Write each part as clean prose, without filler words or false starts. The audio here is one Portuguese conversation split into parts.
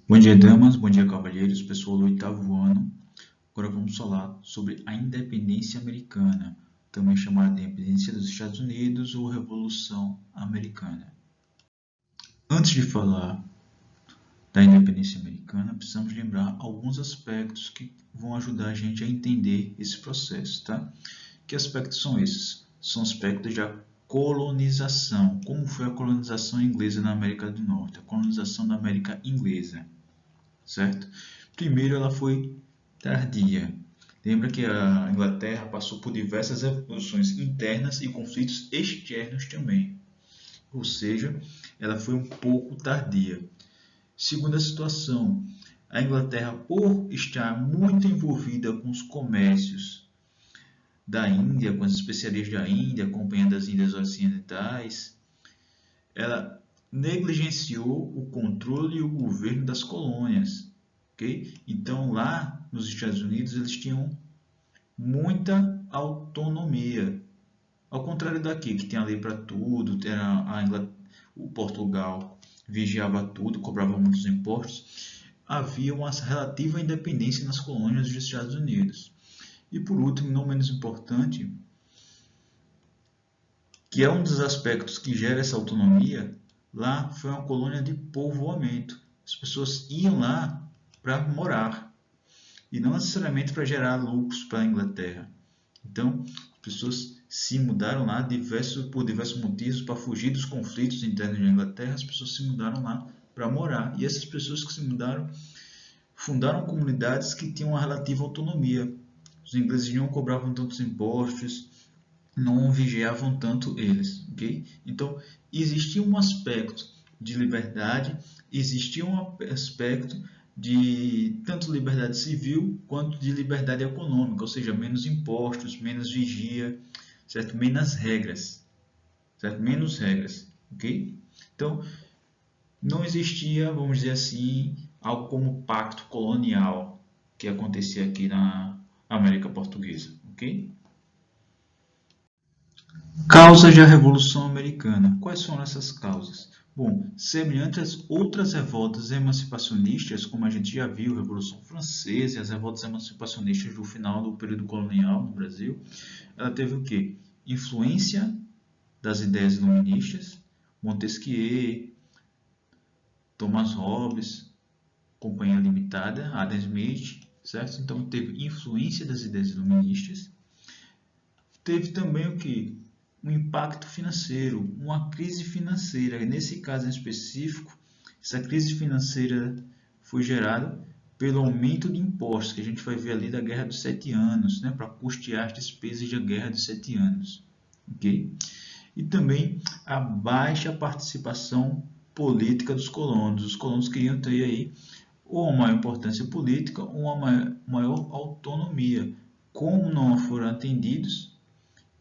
Bom dia, damas, bom dia, cavalheiros, pessoal do oitavo ano. Agora vamos falar sobre a independência americana, também chamada de independência dos Estados Unidos ou Revolução Americana. Antes de falar da independência americana, precisamos lembrar alguns aspectos que vão ajudar a gente a entender esse processo, tá? Que aspectos são esses? São aspectos da colonização. Como foi a colonização inglesa na América do Norte? A colonização da América inglesa. Certo? Primeiro, ela foi tardia. Lembra que a Inglaterra passou por diversas revoluções internas e conflitos externos também. Ou seja, ela foi um pouco tardia. Segunda situação, a Inglaterra, por estar muito envolvida com os comércios da Índia, com as especiarias da Índia, a Companhia das Índias Ocidentais, ela negligenciou o controle e o governo das colônias. Okay? Então, lá nos Estados Unidos, eles tinham muita autonomia. Ao contrário daqui, que tem a lei para tudo, o Portugal vigiava tudo, cobrava muitos impostos, havia uma relativa independência nas colônias dos Estados Unidos. E por último, não menos importante, que é um dos aspectos que gera essa autonomia, lá foi uma colônia de povoamento. As pessoas iam lá para morar e não necessariamente para gerar lucros para a Inglaterra. Então, as pessoas se mudaram lá por diversos motivos, para fugir dos conflitos internos da Inglaterra, as pessoas se mudaram lá para morar. E essas pessoas que se mudaram fundaram comunidades que tinham uma relativa autonomia. Os ingleses não cobravam tantos impostos, não vigiavam tanto eles, ok? Então, existia um aspecto de liberdade, existia um aspecto de tanto liberdade civil quanto de liberdade econômica, ou seja, menos impostos, menos vigia, certo? Menos regras, certo? Menos regras, ok? Então, não existia, vamos dizer assim, algo como pacto colonial que acontecia aqui na América Portuguesa, ok? Causas da Revolução Americana. Quais foram essas causas? Bom, semelhante às outras revoltas emancipacionistas, como a gente já viu, a Revolução Francesa e as revoltas emancipacionistas do final do período colonial no Brasil, ela teve o quê? Influência das ideias iluministas, Montesquieu, Thomas Hobbes, Companhia Limitada, Adam Smith, certo? Então teve influência das ideias iluministas. Teve também o que? Um impacto financeiro, uma crise financeira. Nesse caso em específico, essa crise financeira foi gerada pelo aumento de impostos, que a gente vai ver ali da Guerra dos 7 Anos, né, para custear as despesas da Guerra dos 7 Anos. Okay? E também a baixa participação política dos colonos. Os colonos queriam ter aí ou uma maior importância política ou uma maior autonomia. Como não foram atendidos,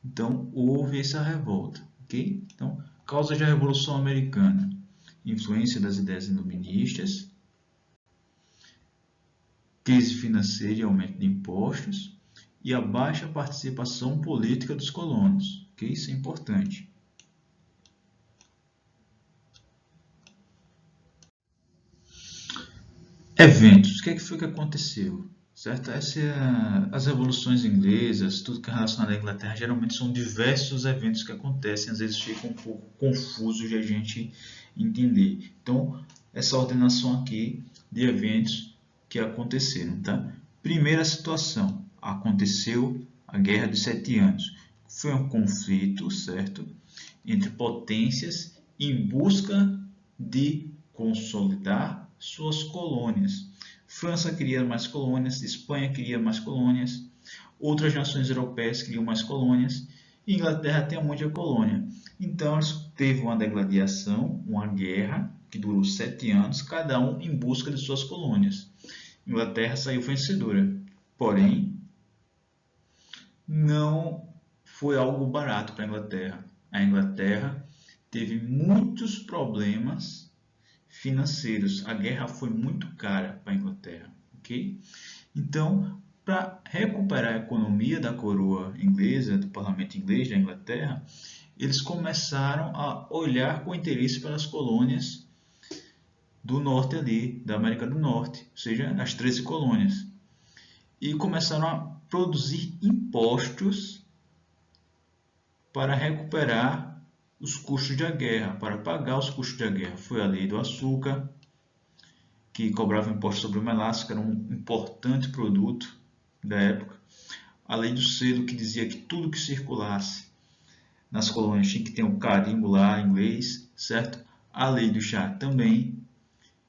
então, houve essa revolta, ok? Então, causas da Revolução Americana: influência das ideias iluministas, crise financeira e aumento de impostos, e a baixa participação política dos colonos, ok? Isso é importante. Eventos. O que foi que aconteceu? Certo? As revoluções inglesas, tudo que é relacionado à Inglaterra, geralmente são diversos eventos que acontecem, às vezes fica um pouco confuso de a gente entender. Então, essa ordenação aqui de eventos que aconteceram, tá? Primeira situação, aconteceu a Guerra dos 7 Anos. Foi um conflito, certo? Entre potências em busca de consolidar suas colônias. França queria mais colônias, Espanha queria mais colônias, outras nações europeias queriam mais colônias, e Inglaterra tem um monte de colônia. Então, teve uma degladiação, uma guerra, que durou 7 anos, cada um em busca de suas colônias. Inglaterra saiu vencedora, porém, não foi algo barato para a Inglaterra. A Inglaterra teve muitos problemas financeiros. A guerra foi muito cara para a Inglaterra, ok? Então, para recuperar a economia da coroa inglesa, do parlamento inglês da Inglaterra, eles começaram a olhar com interesse para as colônias do norte ali, da América do Norte, ou seja, as 13 colônias. E começaram a produzir impostos para recuperar os custos da guerra, para pagar os custos da guerra. Foi a lei do açúcar, que cobrava imposto sobre o melaço, que era um importante produto da época. A lei do selo, que dizia que tudo que circulasse nas colônias tinha que ter um carimbo lá em inglês, certo? A lei do chá também,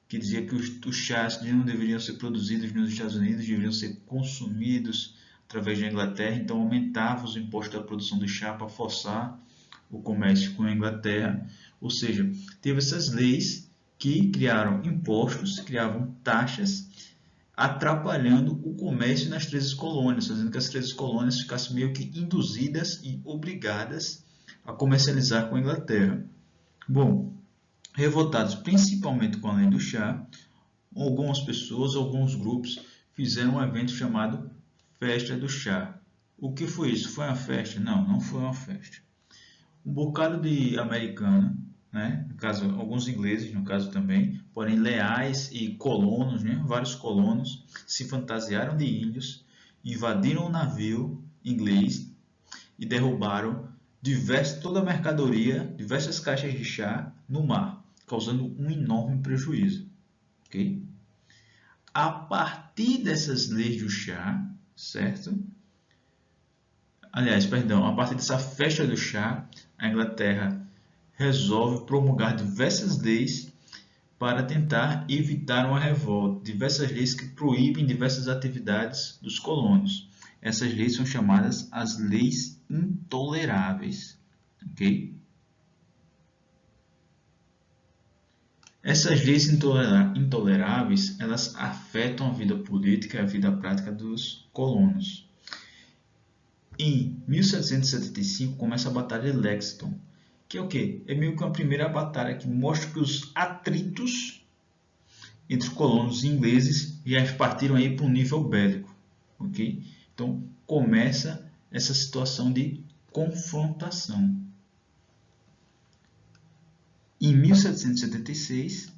que dizia que os chás não deveriam ser produzidos nos Estados Unidos, deveriam ser consumidos através da Inglaterra, então aumentava os impostos da produção do chá para forçar o comércio com a Inglaterra. Ou seja, teve essas leis que criaram impostos, criavam taxas, atrapalhando o comércio nas 13 colônias, fazendo que as 13 colônias ficassem meio que induzidas e obrigadas a comercializar com a Inglaterra. Bom, revoltados principalmente com a lei do chá, algumas pessoas, alguns grupos fizeram um evento chamado Festa do Chá. O que foi isso? Foi uma festa? Não, não foi uma festa. Um bocado de americano, né? No caso, alguns ingleses, no caso também, porém leais e colonos, né? Vários colonos se fantasiaram de índios, invadiram o navio inglês e derrubaram toda a mercadoria, diversas caixas de chá no mar, causando um enorme prejuízo. Okay? A partir dessas leis do chá, certo? Aliás, perdão, a partir dessa festa do chá, a Inglaterra resolve promulgar diversas leis para tentar evitar uma revolta, diversas leis que proíbem diversas atividades dos colonos. Essas leis são chamadas as leis intoleráveis. Okay? Essas leis intoleráveis, elas afetam a vida política e a vida prática dos colonos. Em 1775 começa a Batalha de Lexington, que é o quê? É meio que uma primeira batalha que mostra que os atritos entre colonos ingleses já partiram aí para um nível bélico. Okay? Então começa essa situação de confrontação. Em 1776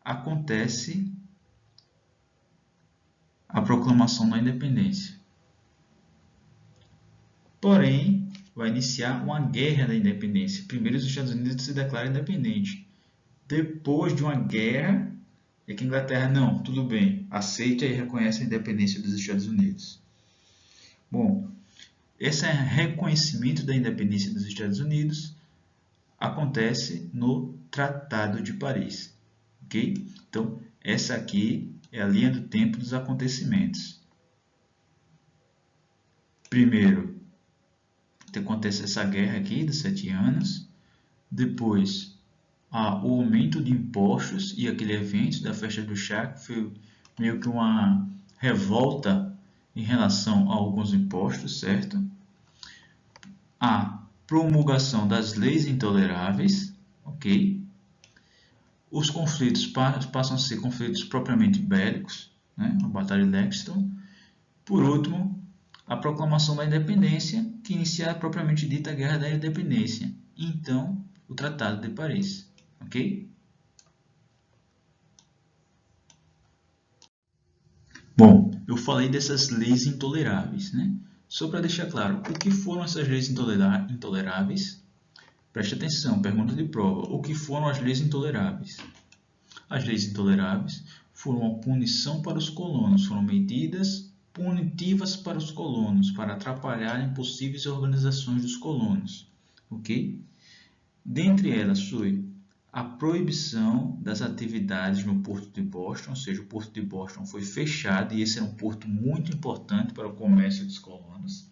acontece a proclamação da independência. Porém, vai iniciar uma guerra da independência. Primeiro os Estados Unidos se declaram independente. Depois de uma guerra, é que a Inglaterra, não, tudo bem, aceita e reconhece a independência dos Estados Unidos. Bom, esse reconhecimento da independência dos Estados Unidos acontece no Tratado de Paris. Okay? Então, essa aqui é a linha do tempo dos acontecimentos. Primeiro, acontece essa guerra aqui de 7 anos. Depois, o aumento de impostos e aquele evento da festa do chá, que foi meio que uma revolta em relação a alguns impostos, certo? A promulgação das leis intoleráveis, ok? Os conflitos passam a ser conflitos propriamente bélicos, né? A Batalha de Lexington. Por último, a proclamação da independência, que inicia a propriamente dita Guerra da Independência. E então, o Tratado de Paris, ok? Bom, eu falei dessas leis intoleráveis, né? Só para deixar claro, o que foram essas leis intoleráveis? Preste atenção, pergunta de prova. O que foram as leis intoleráveis? As leis intoleráveis foram uma punição para os colonos, foram medidas punitivas para os colonos, para atrapalharem possíveis organizações dos colonos. Ok? Dentre elas foi a proibição das atividades no Porto de Boston, ou seja, o Porto de Boston foi fechado e esse era um porto muito importante para o comércio dos colonos.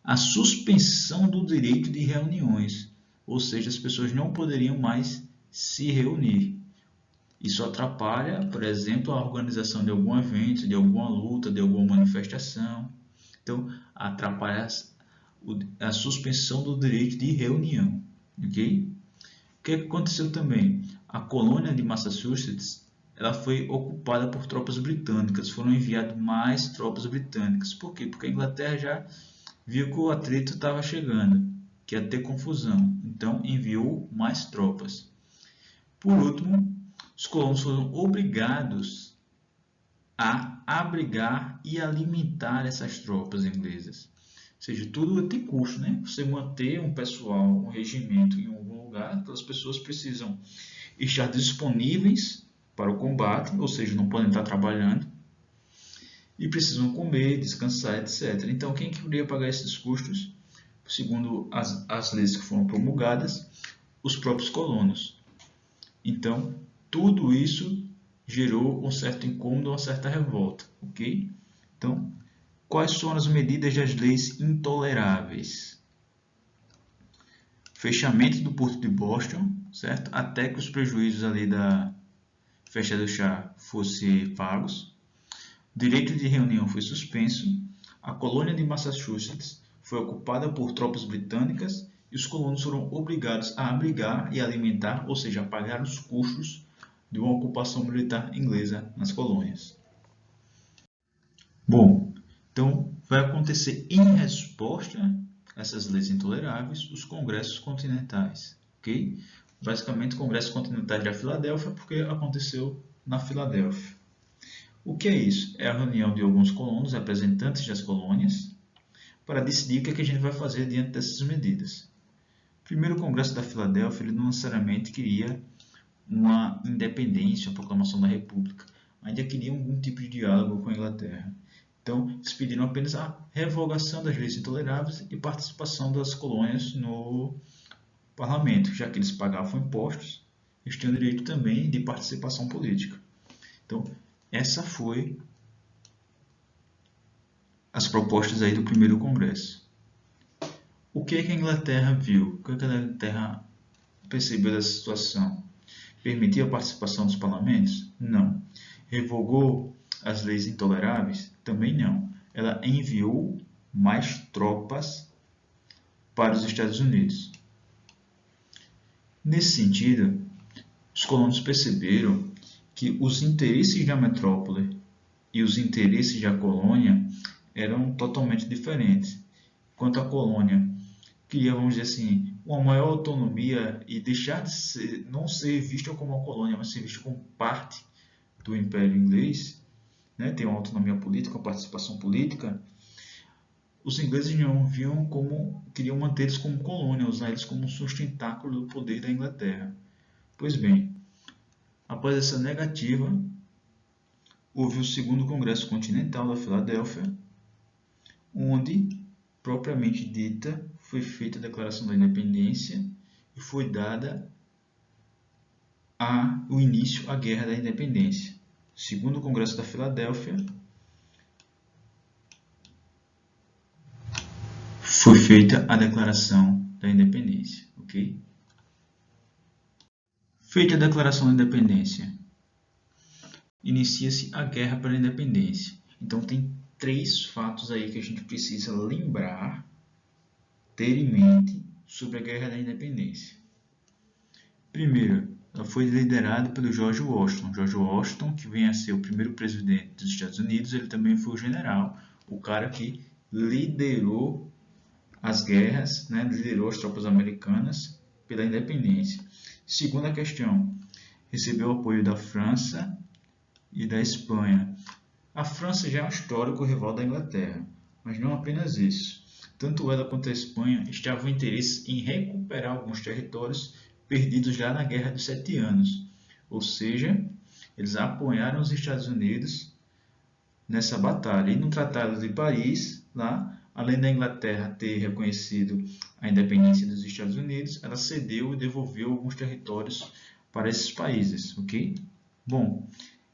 A suspensão do direito de reuniões, ou seja, as pessoas não poderiam mais se reunir. Isso atrapalha, por exemplo, a organização de algum evento, de alguma luta, de alguma manifestação. Então, atrapalha a suspensão do direito de reunião. Okay? O que aconteceu também? A colônia de Massachusetts ela foi ocupada por tropas britânicas. Foram enviadas mais tropas britânicas. Por quê? Porque a Inglaterra já viu que o atrito estava chegando, que ia ter confusão. Então, enviou mais tropas. Por último, os colonos foram obrigados a abrigar e alimentar essas tropas inglesas. Ou seja, tudo tem custo, né? Você manter um pessoal, um regimento em algum lugar, aquelas pessoas precisam estar disponíveis para o combate, ou seja, não podem estar trabalhando, e precisam comer, descansar, etc. Então, quem queria pagar esses custos? Segundo as leis que foram promulgadas, os próprios colonos. Então, tudo isso gerou um certo incômodo, uma certa revolta, ok? Então, quais foram as medidas das leis intoleráveis? Fechamento do porto de Boston, certo? Até que os prejuízos ali da festa do chá fossem pagos. O direito de reunião foi suspenso. A colônia de Massachusetts foi ocupada por tropas britânicas e os colonos foram obrigados a abrigar e alimentar, ou seja, a pagar os custos de uma ocupação militar inglesa nas colônias. Bom, então vai acontecer em resposta a essas leis intoleráveis os congressos continentais, ok? Basicamente, congressos continentais da Filadélfia, porque aconteceu na Filadélfia. O que é isso? É a reunião de alguns colonos, representantes das colônias, para decidir o que a gente vai fazer diante dessas medidas. Primeiro, o Congresso da Filadélfia ele não necessariamente queria uma independência, uma proclamação da República, ainda queria algum tipo de diálogo com a Inglaterra. Então, eles pediram apenas a revogação das leis intoleráveis e participação das colônias no parlamento, já que eles pagavam impostos, eles tinham direito também de participação política. Então, essa foi as propostas aí do primeiro congresso. O que a Inglaterra viu? O que a Inglaterra percebeu dessa situação? Permitiu a participação dos parlamentos? Não. Revogou as leis intoleráveis? Também não. Ela enviou mais tropas para os Estados Unidos. Nesse sentido, os colonos perceberam que os interesses da metrópole e os interesses da colônia eram totalmente diferentes. Enquanto a colônia queria, vamos dizer assim, uma maior autonomia e deixar de ser, não ser vista como uma colônia, mas ser vista como parte do Império Inglês, né? Ter uma autonomia política, uma participação política, os ingleses não viam como, queriam manter eles como colônia, usar eles como um sustentáculo do poder da Inglaterra. Pois bem, após essa negativa, houve o segundo Congresso Continental da Filadélfia, onde, propriamente dita, foi feita a Declaração da Independência e foi dada o início à Guerra da Independência. Segundo o Congresso da Filadélfia, foi feita a Declaração da Independência, ok? Feita a Declaração da Independência, inicia-se a Guerra pela Independência. Então, tem 3 fatos aí que a gente precisa lembrar, ter em mente sobre a Guerra da Independência. Primeiro, ela foi liderada pelo George Washington. George Washington, que vem a ser o primeiro presidente dos Estados Unidos, ele também foi o general, o cara que liderou as guerras, né, liderou as tropas americanas pela independência. Segunda questão, recebeu apoio da França e da Espanha. A França já é um histórico rival da Inglaterra, mas não apenas isso. Tanto ela quanto a Espanha estavam interessados em recuperar alguns territórios perdidos já na Guerra dos 7 Anos. Ou seja, eles apoiaram os Estados Unidos nessa batalha. E no Tratado de Paris, lá, além da Inglaterra ter reconhecido a independência dos Estados Unidos, ela cedeu e devolveu alguns territórios para esses países, ok? Bom,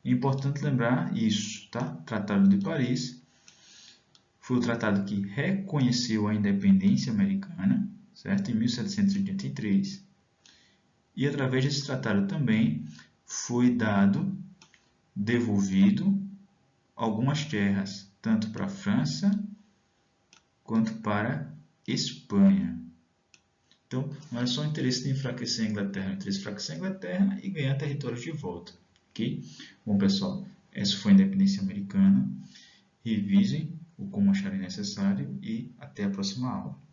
é importante lembrar isso, tá? Tratado de Paris foi o tratado que reconheceu a independência americana, certo? Em 1783. E através desse tratado também foi devolvido algumas terras, tanto para a França quanto para a Espanha. Então, não é só o interesse de enfraquecer a Inglaterra, é o interesse de enfraquecer a Inglaterra e ganhar territórios de volta. Ok? Bom, pessoal, essa foi a independência americana. Revisem o como acharem necessário e até a próxima aula.